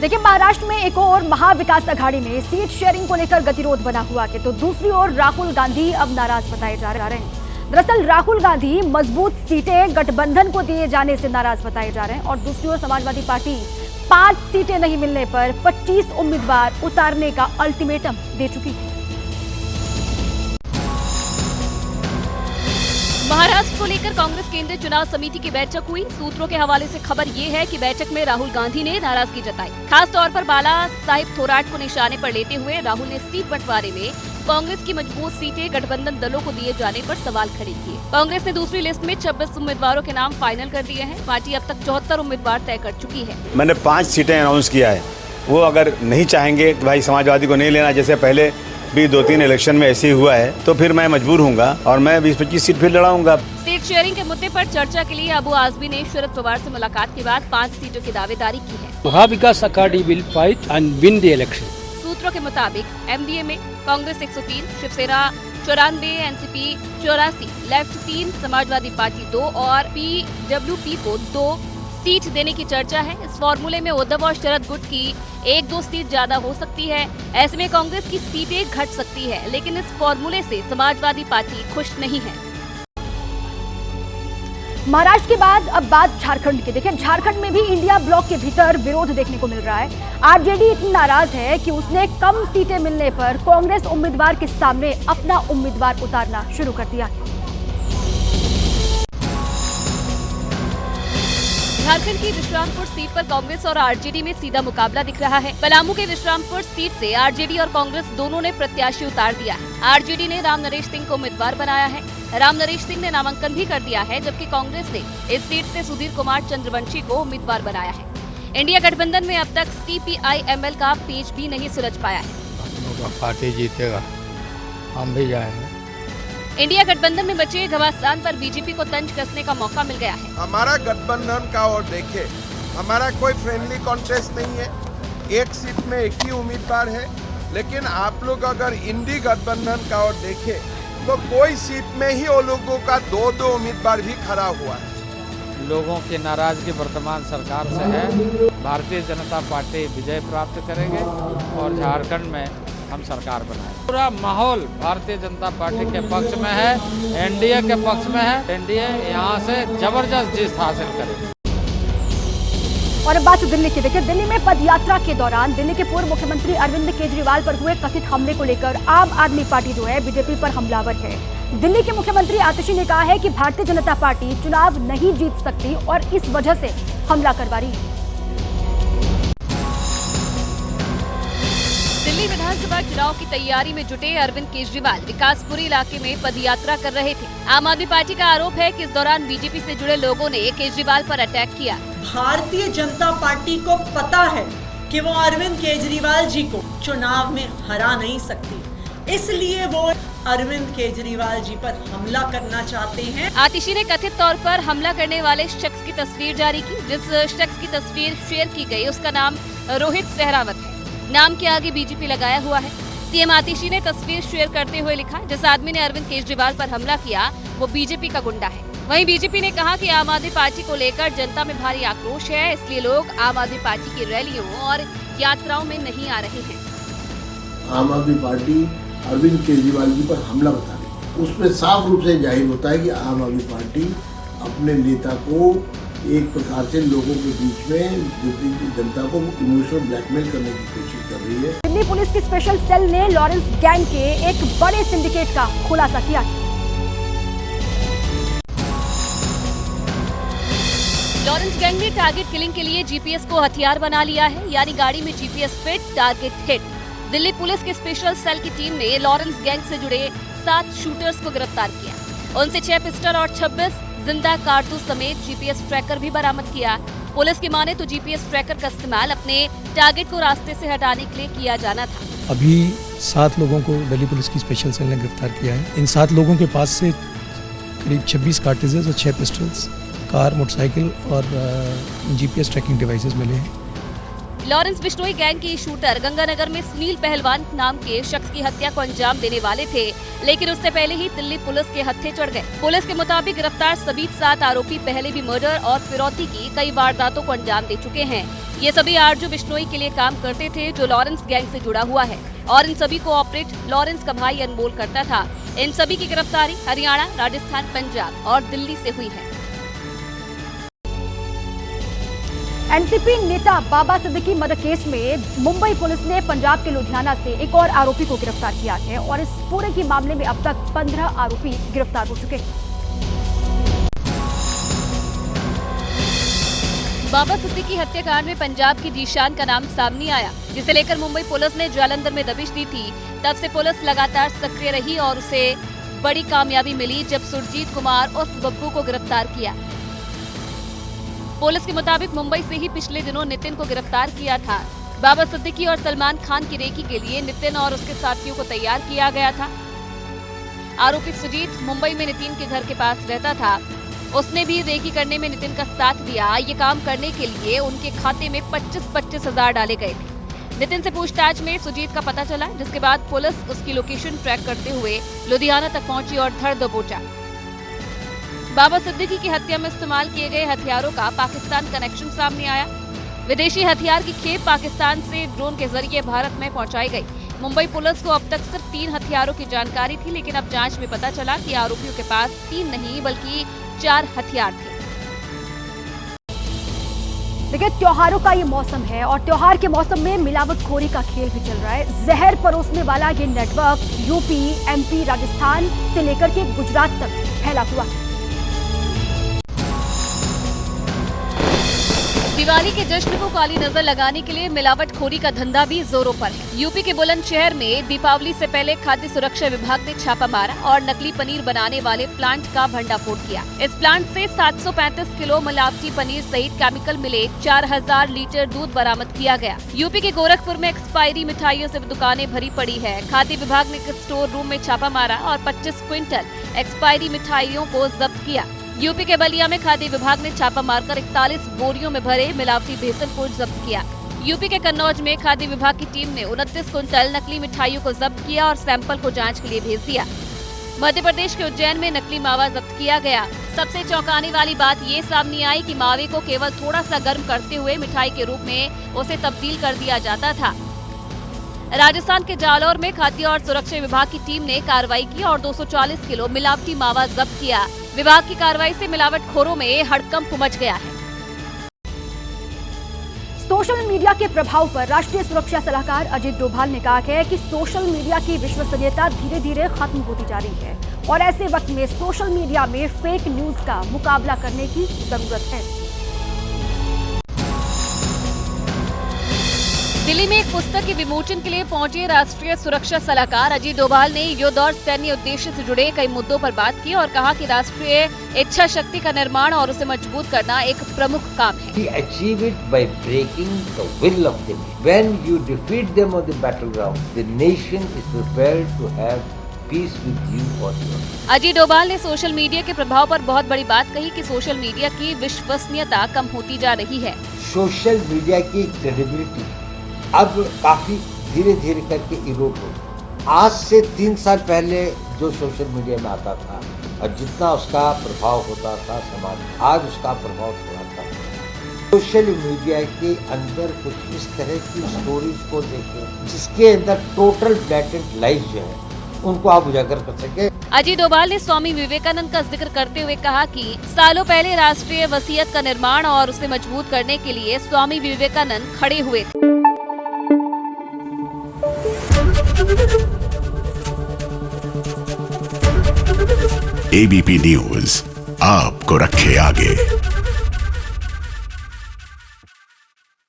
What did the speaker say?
देखिए, महाराष्ट्र में एक और महाविकास अघाड़ी में सीट शेयरिंग को लेकर गतिरोध बना हुआ है, तो दूसरी ओर राहुल गांधी अब नाराज बताए जा रहे हैं। दरअसल राहुल गांधी मजबूत सीटें गठबंधन को दिए जाने से नाराज बताए जा रहे हैं और दूसरी ओर समाजवादी पार्टी 5 सीटें नहीं मिलने पर 25 उम्मीदवार उतारने का अल्टीमेटम दे चुकी है। महाराष्ट्र को लेकर कांग्रेस केंद्रीय चुनाव समिति की बैठक हुई। सूत्रों के हवाले से खबर ये है कि बैठक में राहुल गांधी ने नाराजगी जताई। खास तौर पर बाला साहिब थोराट को निशाने पर लेते हुए राहुल ने सीट बंटवारे में कांग्रेस की मजबूत सीटें गठबंधन दलों को दिए जाने पर सवाल खड़े किए। कांग्रेस ने दूसरी लिस्ट में 26 उम्मीदवारों के नाम फाइनल कर दिए हैं। पार्टी अब तक 74 उम्मीदवार तय कर चुकी है। मैंने 5 सीटें अनाउंस किया है। वो अगर नहीं चाहेंगे कि भाई समाजवादी को नहीं लेना, जैसे पहले भी 2-3 इलेक्शन में ऐसे ही हुआ है, तो फिर मैं मजबूर हूँगा और मैं 20-25 सीट फिर लड़ाऊंगा। सीट शेयरिंग के मुद्दे पर चर्चा के लिए अबू आजमी ने शरद पवार से मुलाकात के बाद 5 सीटों की दावेदारी की है। Mahavikas Aghadi will fight and win the election. सूत्रों के मुताबिक एमडीए में कांग्रेस 103, शिवसेना 94, एनसीपी 84, लेफ्ट 3, समाजवादी पार्टी 2 और पीडब्ल्यूपी को 2 सीट देने की चर्चा है। इस फॉर्मूले में उद्धव और शरद गुट की 1-2 सीट ज्यादा हो सकती है। ऐसे में कांग्रेस की सीटें घट सकती है, लेकिन इस फॉर्मूले से समाजवादी पार्टी खुश नहीं है। महाराष्ट्र के बाद अब बात झारखंड की। देखिए, झारखंड में भी इंडिया ब्लॉक के भीतर विरोध देखने को मिल रहा है। आरजेडी इतनी नाराज है कि उसने कम सीटें मिलने पर कांग्रेस उम्मीदवार के सामने अपना उम्मीदवार उतारना शुरू कर दिया है। झारखंड की विश्रामपुर सीट पर कांग्रेस और आरजेडी में सीधा मुकाबला दिख रहा है। पलामू के विश्रामपुर सीट से आरजेडी और कांग्रेस दोनों ने प्रत्याशी उतार दिया है। आरजेडी ने राम नरेश सिंह को उम्मीदवार बनाया है। राम नरेश सिंह ने नामांकन भी कर दिया है, जबकि कांग्रेस ने इस सीट से सुधीर कुमार चंद्रवंशी को उम्मीदवार बनाया है। इंडिया गठबंधन में अब तक CPI-ML का पेच भी नहीं सुलझ पाया है। पार्टी जीतेगा, हम भी जाएंगे। इंडिया गठबंधन में बचे घमासान पर बीजेपी को तंज कसने का मौका मिल गया है। हमारा गठबंधन का और देखे, हमारा कोई फ्रेंडली कॉन्टेस्ट नहीं है। एक सीट में एक ही उम्मीदवार है, लेकिन आप लोग अगर इंडी गठबंधन का और देखे तो कोई सीट में ही वो लोगों का 2-2 उम्मीदवार भी खड़ा हुआ है। लोगों की नाराजगी वर्तमान सरकार से है। भारतीय जनता पार्टी विजय प्राप्त करेंगे और झारखंड में हम सरकार बनाए। पूरा माहौल भारतीय जनता पार्टी के पक्ष में है, एनडीए के पक्ष में है। एनडीए यहाँ से जबरदस्त जीत हासिल करेगी। और अब बात दिल्ली की। देखिए, दिल्ली में पदयात्रा के दौरान दिल्ली के पूर्व मुख्यमंत्री अरविंद केजरीवाल पर हुए कथित हमले को लेकर आम आदमी पार्टी जो है बीजेपी पर हमलावर है। दिल्ली के मुख्यमंत्री आतिशी ने कहा है कि भारतीय जनता पार्टी चुनाव नहीं जीत सकती और इस वजह से हमला करवा रही है। दिल्ली विधानसभा चुनाव की तैयारी में जुटे अरविंद केजरीवाल विकासपुरी इलाके में पदयात्रा कर रहे थे। आम आदमी पार्टी का आरोप है कि इस दौरान बीजेपी से जुड़े लोगों ने केजरीवाल पर अटैक किया। भारतीय जनता पार्टी को पता है कि वो अरविंद केजरीवाल जी को चुनाव में हरा नहीं सकती, इसलिए वो अरविंद केजरीवाल जी पर हमला करना चाहते हैं। आतिशी ने कथित तौर पर हमला करने वाले शख्स की तस्वीर जारी की। जिस शख्स की तस्वीर शेयर की गई उसका नाम रोहित सहरावत है। नाम के आगे बीजेपी लगाया हुआ है। सीएम आतिशी ने तस्वीर शेयर करते हुए लिखा, जिस आदमी ने अरविंद केजरीवाल पर हमला किया वो बीजेपी का गुंडा है। वहीं बीजेपी ने कहा कि आम आदमी पार्टी को लेकर जनता में भारी आक्रोश है, इसलिए लोग आम आदमी पार्टी की रैलियों और यात्राओं में नहीं आ रहे हैं। आम आदमी पार्टी अरविंद केजरीवाल जी पर हमला बता रही, उसमें साफ रूप से जाहिर होता है कि आम आदमी पार्टी अपने नेता को एक प्रकार से लोगों के बीच में जनता को इमोशनल ब्लैकमेल करने की कोशिश कर रही है। दिल्ली पुलिस की स्पेशल सेल ने लॉरेंस गैंग के एक बड़े सिंडिकेट का खुलासा किया। लॉरेंस गैंग ने टारगेट किलिंग के लिए जीपीएस को हथियार बना लिया है, यानी गाड़ी में GPS fit, target hit. Delhi police की स्पेशल सेल की टीम ने लॉरेंस गैंग से जुड़े 7 शूटर्स को गिरफ्तार किया। उनसे 6 पिस्टल और 26 जिंदा कारतूस समेत जीपीएस ट्रैकर भी बरामद किया। पुलिस की माने तो जीपीएस ट्रैकर का इस्तेमाल अपने टारगेट को रास्ते से हटाने के लिए किया जाना था। अभी 7 लोगों को दिल्ली पुलिस की स्पेशल सेल ने गिरफ्तार किया है। इन 7 लोगों के पास से करीब 26 कार्ट्रिजेस और 6 पिस्टल्स, कार, मोटरसाइकिल और जीपीएस ट्रैकिंग डिवाइसेस मिले हैं। लॉरेंस बिश्नोई गैंग के शूटर गंगानगर में सुनील पहलवान नाम के शख्स की हत्या को अंजाम देने वाले थे, लेकिन उससे पहले ही दिल्ली पुलिस के हत्थे चढ़ गए। पुलिस के मुताबिक गिरफ्तार सभी 7 आरोपी पहले भी मर्डर और फिरौती की कई वारदातों को अंजाम दे चुके हैं। ये सभी आरजू बिश्नोई के लिए काम करते थे, जो लॉरेंस गैंग से जुड़ा हुआ है और इन सभी को ऑपरेट लॉरेंस का भाई अनमोल करता था। इन सभी की गिरफ्तारी हरियाणा, राजस्थान, पंजाब और दिल्ली से हुई है। एनसीपी नेता बाबा सिद्दीकी मर्डर केस में मुंबई पुलिस ने पंजाब के लुधियाना से एक और आरोपी को गिरफ्तार किया है और इस पूरे के मामले में अब तक 15 आरोपी गिरफ्तार हो चुके हैं। बाबा सिद्दीकी हत्याकांड में पंजाब की जीशान का नाम सामने आया, जिसे लेकर मुंबई पुलिस ने जालंधर में दबिश दी थी। तब से पुलिस लगातार सक्रिय रही और उसे बड़ी कामयाबी मिली जब सुरजीत कुमार उर्फ बब्बू को गिरफ्तार किया। पुलिस के मुताबिक मुंबई से ही पिछले दिनों नितिन को गिरफ्तार किया था। बाबा सिद्दीकी और सलमान खान की रेकी के लिए नितिन और उसके साथियों को तैयार किया गया था। आरोपी सुजीत मुंबई में नितिन के घर के पास रहता था। उसने भी रेकी करने में नितिन का साथ दिया। ये काम करने के लिए उनके खाते में 25-25 हजार डाले गए थे। नितिन से पूछताछ में सुजीत का पता चला, जिसके बाद पुलिस उसकी लोकेशन ट्रैक करते हुए लुधियाना तक पहुंची और धर दबोचा। बाबा सिद्दीकी की हत्या में इस्तेमाल किए गए हथियारों का पाकिस्तान कनेक्शन सामने आया। विदेशी हथियार की खेप पाकिस्तान से ड्रोन के जरिए भारत में पहुंचाई गई। मुंबई पुलिस को अब तक सिर्फ 3 हथियारों की जानकारी थी, लेकिन अब जांच में पता चला कि आरोपियों के पास 3 नहीं बल्कि 4 हथियार थे। देखिए, त्योहारों का ये मौसम है और त्योहार के मौसम में मिलावटखोरी का खेल भी चल रहा है। जहर परोसने वाला ये नेटवर्क यूपी, एमपी, राजस्थान से लेकर के गुजरात तक फैला हुआ है। दिवाली के जश्न को काली नजर लगाने के लिए मिलावटखोरी का धंधा भी जोरों पर है। यूपी के बुलंदशहर में दीपावली से पहले खाद्य सुरक्षा विभाग ने छापा मारा और नकली पनीर बनाने वाले प्लांट का भंडाफोड़ किया। इस प्लांट से 735 किलो मिलावटी पनीर सहित केमिकल मिले 4000 लीटर दूध बरामद किया गया। यूपी के गोरखपुर में एक्सपायरी मिठाइयों से दुकानें भरी पड़ी है। खाद्य विभाग ने एक स्टोर रूम में छापा मारा और 25 क्विंटल एक्सपायरी मिठाइयों को जब्त किया। यूपी के बलिया में खाद्य विभाग ने छापा मारकर 41 बोरियों में भरे मिलावटी बेसन को जब्त किया। यूपी के कन्नौज में खाद्य विभाग की टीम ने 29 कुंटल नकली मिठाइयों को जब्त किया और सैंपल को जांच के लिए भेज दिया। मध्य प्रदेश के उज्जैन में नकली मावा जब्त किया गया। सबसे चौंकाने वाली बात ये सामने आई कि मावे को केवल थोड़ा सा गर्म करते हुए मिठाई के रूप में उसे तब्दील कर दिया जाता था। राजस्थान के जालौर में खाद्य और सुरक्षा विभाग की टीम ने कार्रवाई की और 240 किलो मिलावटी मावा जब्त किया। विभाग की कार्रवाई से मिलावटखोरों में हड़कंप मच गया है। सोशल मीडिया के प्रभाव पर राष्ट्रीय सुरक्षा सलाहकार अजीत डोभाल ने कहा है कि सोशल मीडिया की विश्वसनीयता धीरे धीरे खत्म होती जा रही है और ऐसे वक्त में सोशल मीडिया में फेक न्यूज का मुकाबला करने की जरूरत है। दिल्ली में एक पुस्तक के विमोचन के लिए पहुंचे राष्ट्रीय सुरक्षा सलाहकार अजीत डोभाल ने युद्ध और सैन्य उद्देश्य से जुड़े कई मुद्दों पर बात की और कहा कि राष्ट्रीय इच्छा शक्ति का निर्माण और उसे मजबूत करना एक प्रमुख काम है। We achieve it by breaking the will of the nation. When you defeat them on the battleground, the nation is prepared to have peace with you or yours. Ajit Doval ने सोशल मीडिया के प्रभाव पर बहुत बड़ी बात कही कि सोशल मीडिया की विश्वसनीयता कम होती जा रही है। सोशल मीडिया की क्रेडिबिलिटी अब काफी धीरे धीरे करके इरोड हो। आज से 3 साल पहले जो सोशल मीडिया में आता था और जितना उसका प्रभाव होता था समाज में, आज उसका प्रभाव थोड़ा कम है। सोशल मीडिया के अंदर कुछ इस तरह की स्टोरीज को देखें जिसके अंदर टोटल ब्लैटेंट लाइज जो है उनको आप उजागर कर सके। अजीत डोभाल ने स्वामी विवेकानंद का जिक्र करते हुए कहा कि सालों पहले राष्ट्रीय वसीयत का निर्माण और उसे मजबूत करने के लिए स्वामी विवेकानंद खड़े हुए थे। एबीपी न्यूज आपको रखे आगे।